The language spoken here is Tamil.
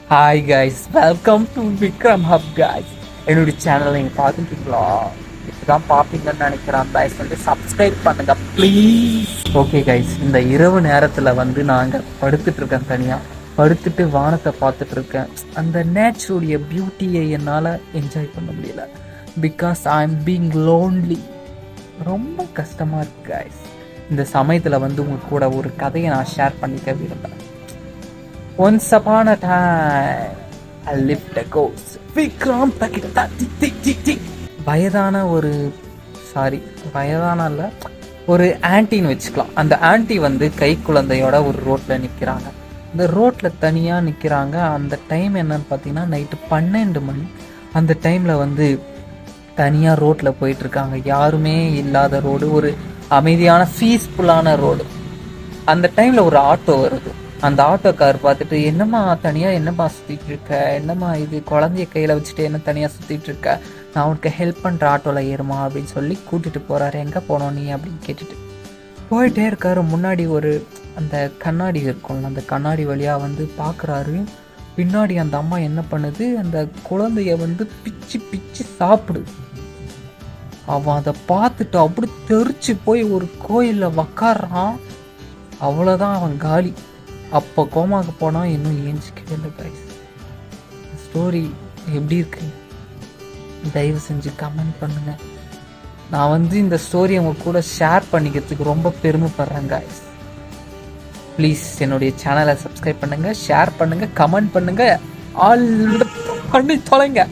Hi guys, welcome to Vikram hub guys. என்னுடைய சேனலை நீங்கள் பார்த்துட்டீங்களா? இப்போதான் பார்ப்பீங்கன்னு நினைக்கிறேன். கைஸ் வந்து சப்ஸ்கிரைப் பண்ணுங்க ப்ளீஸ். ஓகே கைஸ், இந்த இரவு நேரத்தில் வந்து நாங்கள் படுத்துட்டு இருக்கேன். தனியாக படுத்துட்டு வானத்தை பார்த்துட்டு இருக்கேன். அந்த நேச்சருடைய பியூட்டியை என்னால் என்ஜாய் பண்ண முடியல. Because I am being lonely. ரொம்ப கஷ்டமாக இருக்கு கைஸ். இந்த சமயத்தில் வந்து உங்க கூட ஒரு கதையை நான் ஷேர் பண்ணிக்க விரும்புகிறேன். Once upon a time, I lived a ghost. Vikram வயதான இல்லை, ஒரு ஆன்ட்டின்னு வச்சுக்கலாம். அந்த ஆன்ட்டி வந்து கை குழந்தையோட ஒரு ரோட்டில் நிற்கிறாங்க. இந்த ரோட்டில் தனியாக நிற்கிறாங்க. அந்த டைம் என்னன்னு பார்த்தீங்கன்னா நைட்டு 12 மணி. அந்த டைமில் வந்து தனியாக ரோட்டில் போயிட்டுருக்காங்க. யாருமே இல்லாத ரோடு, ஒரு அமைதியான பீஸ்ஃபுல்லான ரோடு. அந்த டைமில் ஒரு ஆட்டோ வருது. அந்த ஆட்டோக்கார் பார்த்துட்டு, என்னம்மா தனியாக என்னம்மா சுற்றிட்டு இருக்க, என்னம்மா இது குழந்தைய கையில் வச்சுட்டு என்ன தனியாக சுற்றிட்டு இருக்க, நான் உனக்கு ஹெல்ப் பண்ணுற ஆட்டோவில் ஏறுமா அப்படின்னு சொல்லி கூட்டிகிட்டு போகிறாரு. எங்கே போனோம் நீ அப்படின்னு கேட்டுட்டு போயிட்டே இருக்காரு. முன்னாடி ஒரு அந்த கண்ணாடி இருக்கும்ல, அந்த கண்ணாடி வழியாக வந்து பார்க்குறாரு. பின்னாடி அந்த அம்மா என்ன பண்ணுது, அந்த குழந்தைய வந்து பிச்சு பிச்சு சாப்பிடுது. அவன் அதை பார்த்துட்டு அப்படி தெரிச்சு போய் ஒரு கோயிலில் உக்காடுறான். அவ்வளோதான், அவன் காலி. அப்போ கோமாக்கு போனால் இன்னும் ஏஞ்சிக்கவே இல்லை கைஸ். ஸ்டோரி எப்படி இருக்கு தயவு செஞ்சு கமெண்ட் பண்ணுங்கள். நான் வந்து இந்த ஸ்டோரி அவங்க கூட ஷேர் பண்ணிக்கிறதுக்கு ரொம்ப பெருமைப்படுறேன் கைஸ். ப்ளீஸ் என்னுடைய சேனலை சப்ஸ்கிரைப் பண்ணுங்கள், ஷேர் பண்ணுங்கள், கமெண்ட் பண்ணுங்கள், ஆல் பண்ணி தொலைங்க.